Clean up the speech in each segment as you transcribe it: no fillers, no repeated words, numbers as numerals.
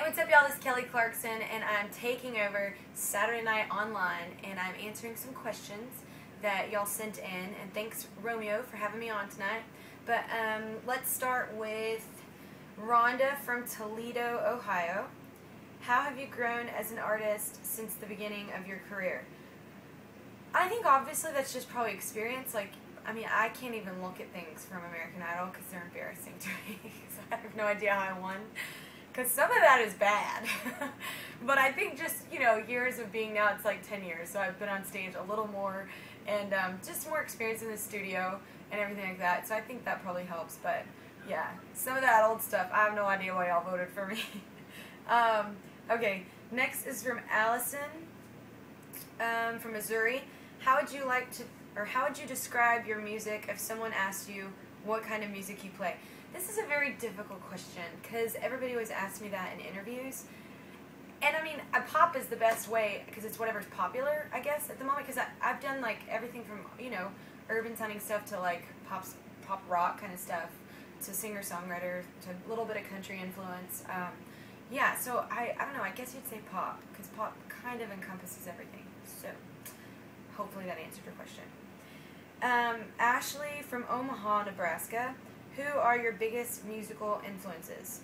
what's up, y'all? This is Kelly Clarkson, and I'm taking over Saturday Night Online, and I'm answering some questions that y'all sent in, and thanks, Romeo, for having me on tonight. But let's start with Rhonda from Toledo, Ohio. How have you grown as an artist since the beginning of your career? I think obviously that's just probably experience. Like, I mean, I can't even look at things from American Idol because they're embarrassing to me. So I have no idea how I won. Because some of that is bad. But I think just, you know, years of being now, it's like 10 years. So I've been on stage a little more and just more experience in the studio and everything like that. So I think that probably helps. But yeah, some of that old stuff, I have no idea why y'all voted for me. Okay, next is from Allison from Missouri. How would you describe your music if someone asked you what kind of music you play? This is a very difficult question because everybody always asks me that in interviews. And I mean, pop is the best way because it's whatever's popular, I guess, at the moment. Because I've done like everything from, you know, urban sounding stuff to like pop rock kind of stuff to singer-songwriter to a little bit of country influence. Yeah, so I don't know, I guess you'd say pop because pop kind of encompasses everything. So hopefully that answered your question. Ashley from Omaha, Nebraska. Who are your biggest musical influences?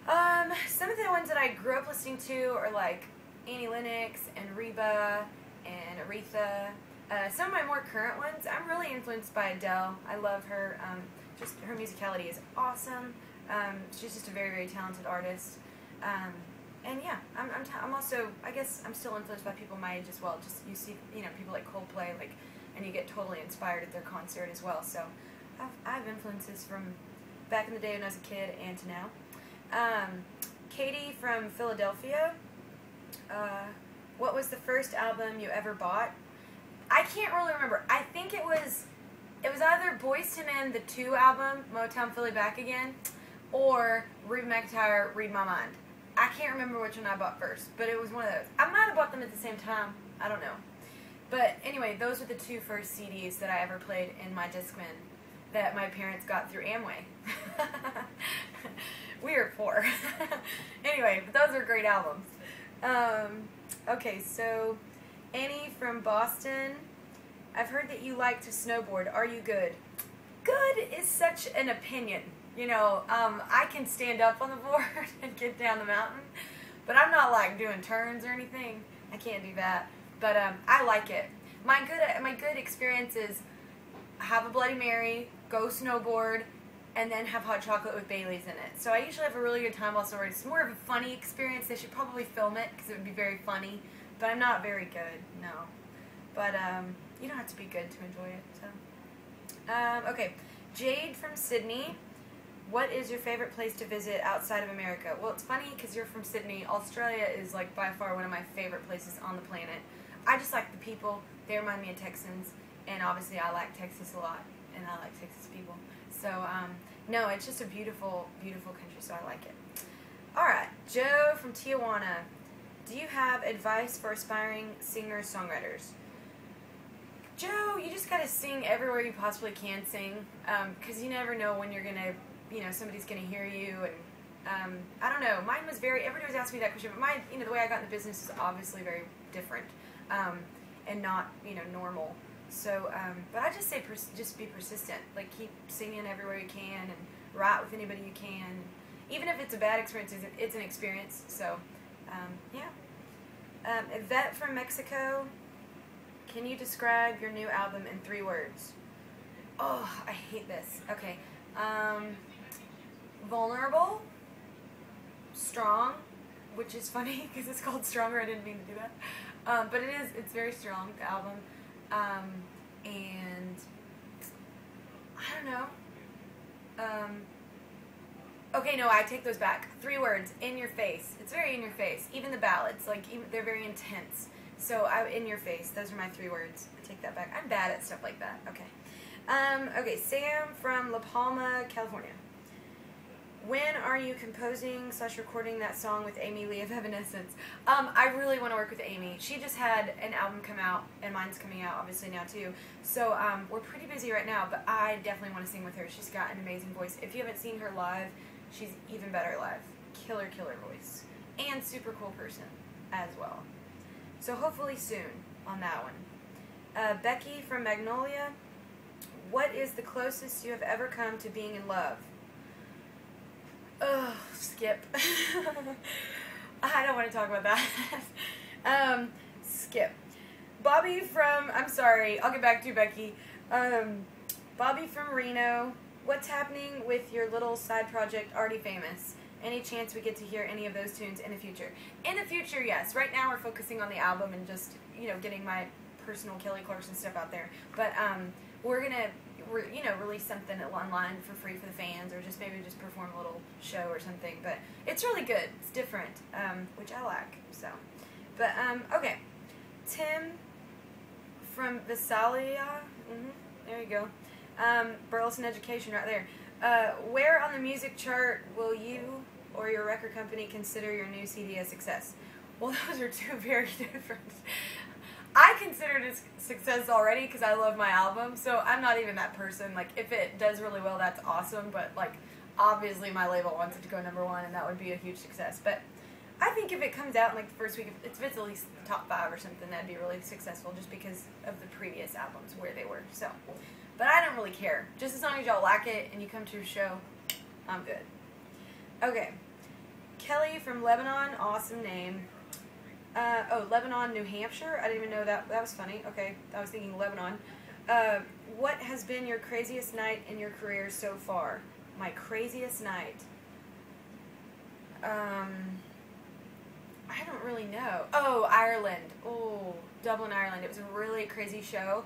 Some of the ones that I grew up listening to are like Annie Lennox and Reba and Aretha. Some of my more current ones, I'm really influenced by Adele. I love her. Just her musicality is awesome. She's just a very, very talented artist. And yeah, I'm also, I guess I'm still influenced by people my age as well. Just you see, you know, people like Coldplay, like, and you get totally inspired at their concert as well. So I have influences from back in the day when I was a kid and to now. Katie from Philadelphia. What was the first album you ever bought? I can't really remember. I think it was either Boyz II Men, the 2 album, Motown Philly Back Again, or Reba McEntire, Read My Mind. I can't remember which one I bought first, but it was one of those. I might have bought them at the same time. I don't know. But anyway, those were the 2 first CDs that I ever played in my Discman that my parents got through Amway. We were poor. Anyway, but those are great albums. Okay, so Annie from Boston. I've heard that you like to snowboard. Are you good? Good is such an opinion. You know, I can stand up on the board and get down the mountain, but I'm not like doing turns or anything. I can't do that. But I like it. My good experience is have a Bloody Mary, go snowboard, and then have hot chocolate with Bailey's in it. So I usually have a really good time while snowboarding. It's more of a funny experience. They should probably film it because it would be very funny. But I'm not very good, no. But you don't have to be good to enjoy it. So okay, Jade from Sydney. What is your favorite place to visit outside of America? Well, it's funny because you're from Sydney. Australia is like by far one of my favorite places on the planet. I just like the people. They remind me of Texans. And obviously I like Texas a lot. And I like Texas people. So, no, it's just a beautiful, beautiful country. So I like it. Alright, Joe from Tijuana. Do you have advice for aspiring singers-songwriters? Joe, you just gotta sing everywhere you possibly can sing. Because you never know when you're gonna, you know, somebody's gonna hear you. And I don't know. Mine was everybody was asking me that question, but mine, you know, the way I got in the business is obviously very different. And not, you know, normal. So, but I just say just be persistent. Like, keep singing everywhere you can and write with anybody you can. Even if it's a bad experience, it's an experience. So, yeah. Yvette from Mexico. Can you describe your new album in 3 words? Oh, I hate this. Okay. Vulnerable. Strong. Which is funny because it's called Stronger. I didn't mean to do that. But it's very strong, the album. And I don't know. Okay, no, I take those back. 3 words. In your face. It's very in your face. Even the ballads, like, they're very intense. So, in your face. Those are my 3 words. I take that back. I'm bad at stuff like that. Okay. Okay, Sam from La Palma, California. When are you composing / recording that song with Amy Lee of Evanescence? I really want to work with Amy. She just had an album come out, and mine's coming out obviously now too. So we're pretty busy right now, but I definitely want to sing with her. She's got an amazing voice. If you haven't seen her live, she's even better live. Killer, killer voice. and super cool person as well. So hopefully soon on that one. Becky from Magnolia, what is the closest you have ever come to being in love? Oh, skip. I don't want to talk about that. Skip. Bobby from, I'm sorry, I'll get back to you, Becky. Bobby from Reno, what's happening with your little side project, Already Famous? Any chance we get to hear any of those tunes in the future? In the future, yes. Right now we're focusing on the album and just, getting my personal Kelly Clarkson stuff out there. But we're going to, release something online for free for the fans, or just maybe just perform a little show or something. But it's really good. It's different, which I like. So, but, okay. Tim from Visalia, there you go. Burleson Education right there. Where on the music chart will you or your record company consider your new CD a success? Well, those are two very different. I consider it a success already because I love my album, so I'm not even that person. Like, if it does really well, that's awesome, but, like, obviously my label wants it to go #1, and that would be a huge success. But I think if it comes out in, like, the first week, if it's at least top 5 or something, that'd be really successful just because of the previous albums, where they were, so. But I don't really care. Just as long as y'all like it and you come to a show, I'm good. Okay. Kelly from Lebanon, awesome name. Lebanon, New Hampshire. I didn't even know that. That was funny. Okay, I was thinking Lebanon. What has been your craziest night in your career so far? My craziest night. I don't really know. Oh, Ireland. Oh, Dublin, Ireland. It was a really crazy show.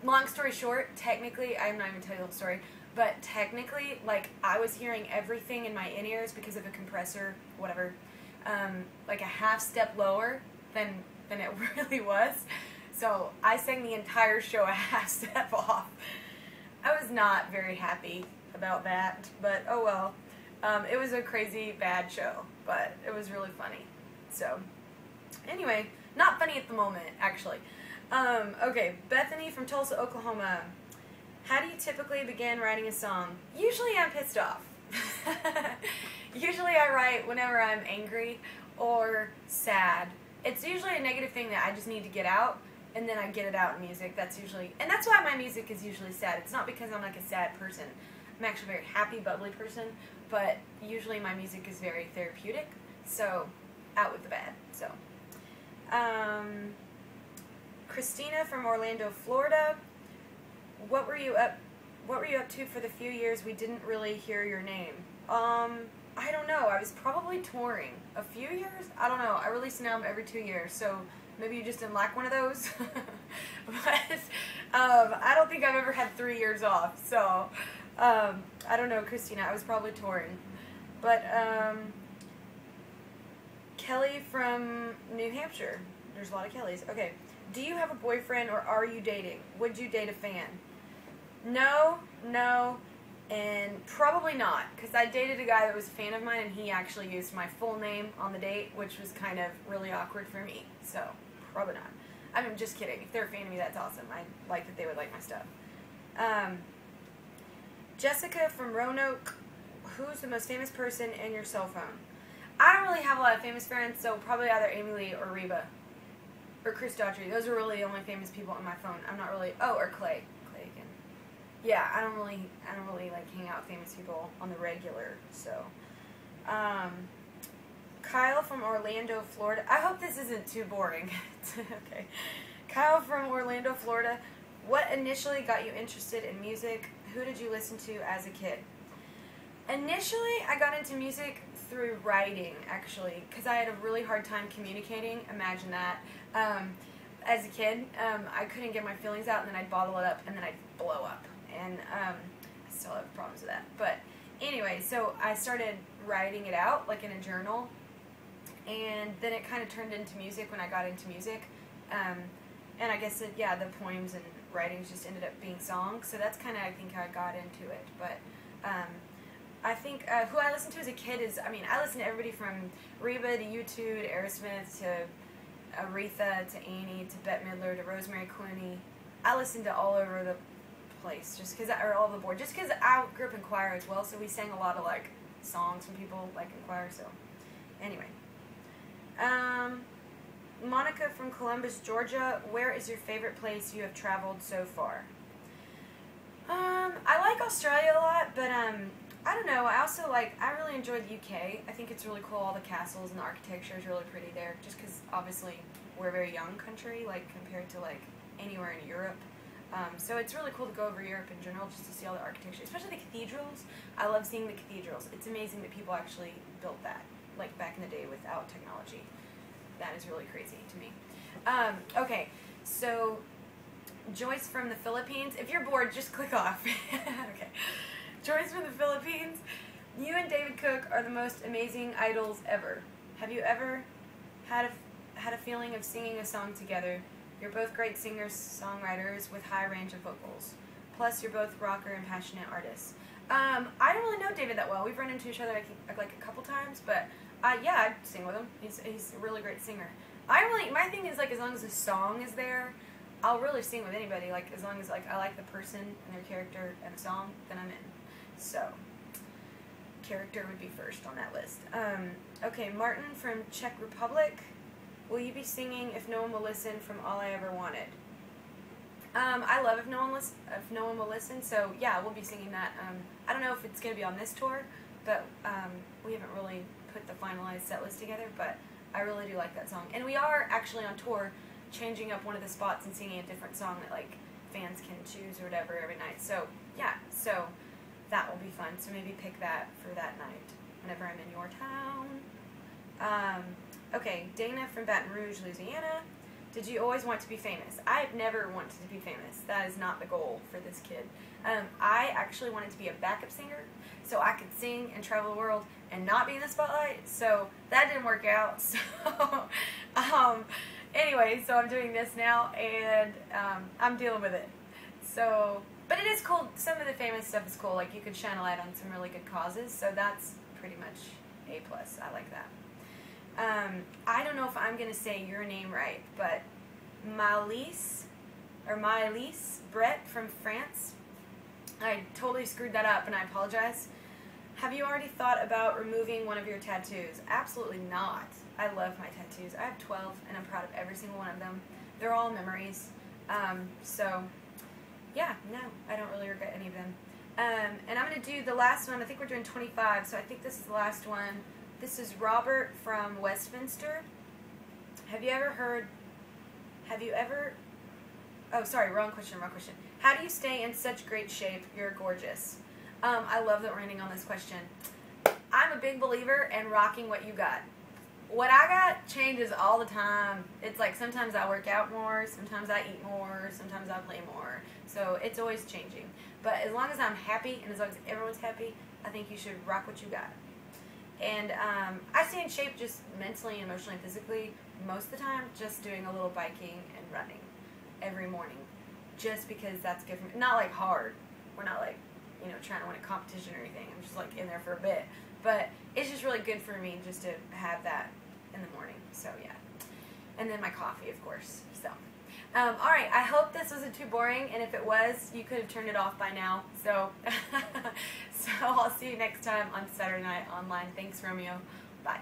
Long story short, technically, I'm not even telling you the whole story, but technically, like, I was hearing everything in my in-ears because of a compressor, whatever, like a half step lower than it really was. So I sang the entire show a half step off. I was not very happy about that, but oh well. It was a crazy bad show, but it was really funny. So anyway, not funny at the moment, actually. Okay, Bethany from Tulsa, Oklahoma. How do you typically begin writing a song? Usually I'm pissed off. Usually I write whenever I'm angry or sad. It's usually a negative thing that I just need to get out, and then I get it out in music. That's usually, and that's why my music is usually sad. It's not because I'm like a sad person. I'm actually a very happy, bubbly person, but usually my music is very therapeutic, so out with the bad. So, Christina from Orlando, Florida. What were you up to for the few years we didn't really hear your name? I don't know. I was probably touring. A few years? I don't know. I release an album every 2 years, so maybe you just didn't like one of those. But I don't think I've ever had 3 years off, so I don't know, Christina. I was probably touring. But Kelly from New Hampshire. There's a lot of Kellys. Okay. Do you have a boyfriend or are you dating? Would you date a fan? No, and probably not, because I dated a guy that was a fan of mine and he actually used my full name on the date, which was kind of really awkward for me, so probably not. I mean, just kidding. If they're a fan of me, that's awesome. I like that they would like my stuff. Jessica from Roanoke, who's the most famous person in your cell phone? I don't really have a lot of famous friends, so probably either Amy Lee or Reba. Or Chris Daughtry. Those are really the only famous people on my phone. I'm not really, or Clay again. Yeah, I don't really like hang out with famous people on the regular, so. Kyle from Orlando, Florida. I hope this isn't too boring. Okay. Kyle from Orlando, Florida. What initially got you interested in music? Who did you listen to as a kid? Initially, I got into music through writing, actually, because I had a really hard time communicating. Imagine that. As a kid, I couldn't get my feelings out, and then I'd bottle it up, and then I'd blow up. And I still have problems with that. But anyway, so I started writing it out, like in a journal, and then it kind of turned into music when I got into music. And I guess, the poems and writings just ended up being songs, so that's kind of, I think, how I got into it. But I think who I listened to as a kid is, I listened to everybody from Reba to U2 to Aerosmith to Aretha to Annie to Bette Midler to Rosemary Clooney. I listened to all over the place, or all over the board, just because I grew up in choir as well, so we sang a lot of, like, songs from people, like, in choir, so. Anyway. Monica from Columbus, Georgia. Where is your favorite place you have traveled so far? I like Australia a lot, but I don't know. I really enjoyed the UK. I think it's really cool. All the castles and the architecture is really pretty there. Just because obviously we're a very young country, like compared to like anywhere in Europe. So it's really cool to go over Europe in general, just to see all the architecture, especially the cathedrals. I love seeing the cathedrals. It's amazing that people actually built that, like back in the day without technology. That is really crazy to me. Okay, so Joyce from the Philippines. If you're bored, just click off. Okay. Joyce from the Philippines. You and David Cook are the most amazing idols ever. Have you ever had a feeling of singing a song together? You're both great singers, songwriters with high range of vocals. Plus, you're both rocker and passionate artists. I don't really know David that well. We've run into each other like a couple times, but yeah, I'd sing with him. He's a really great singer. My thing is like as long as the song is there, I'll really sing with anybody. Like as long as like I like the person and their character and the song, then I'm in. So character would be first on that list. Okay, Martin from Czech Republic. Will you be singing If No One Will Listen from All I Ever Wanted? I love If No One Will Listen, so yeah, we'll be singing that. I don't know if it's going to be on this tour, but we haven't really put the finalized set list together, but I really do like that song. And we are actually on tour changing up one of the spots and singing a different song that like fans can choose or whatever every night. So yeah, so that will be fun. So maybe pick that for that night whenever I'm in your town. Okay, Dana from Baton Rouge, Louisiana. Did you always want to be famous? I have never wanted to be famous. That is not the goal for this kid. I actually wanted to be a backup singer so I could sing and travel the world and not be in the spotlight. So that didn't work out. So anyway, so I'm doing this now and I'm dealing with it. So, but it is cool. Some of the famous stuff is cool. Like you could shine a light on some really good causes. So that's pretty much A+. I like that. I don't know if I'm going to say your name right, but Maëlys Brett from France. I totally screwed that up and I apologize. Have you already thought about removing one of your tattoos? Absolutely not. I love my tattoos. I have 12 and I'm proud of every single one of them. They're all memories. So yeah, no, I don't really regret any of them. And I'm going to do the last one. I think we're doing 25, so I think this is the last one. This is Robert from Westminster. Oh, sorry, wrong question. How do you stay in such great shape? You're gorgeous. I love that we're ending on this question. I'm a big believer in rocking what you got. What I got changes all the time. It's like sometimes I work out more, sometimes I eat more, sometimes I play more. So it's always changing. But as long as I'm happy and as long as everyone's happy, I think you should rock what you got. And I stay in shape just mentally, emotionally, and physically most of the time, just doing a little biking and running every morning. Just because that's good for me. Not like hard. We're not like, you know, trying to win a competition or anything. I'm just like in there for a bit. But it's just really good for me just to have that in the morning. So yeah. And then my coffee, of course. So. Alright, I hope this wasn't too boring, and if it was, you could have turned it off by now. So, so I'll see you next time on Saturday Night Online. Thanks, Romeo. Bye.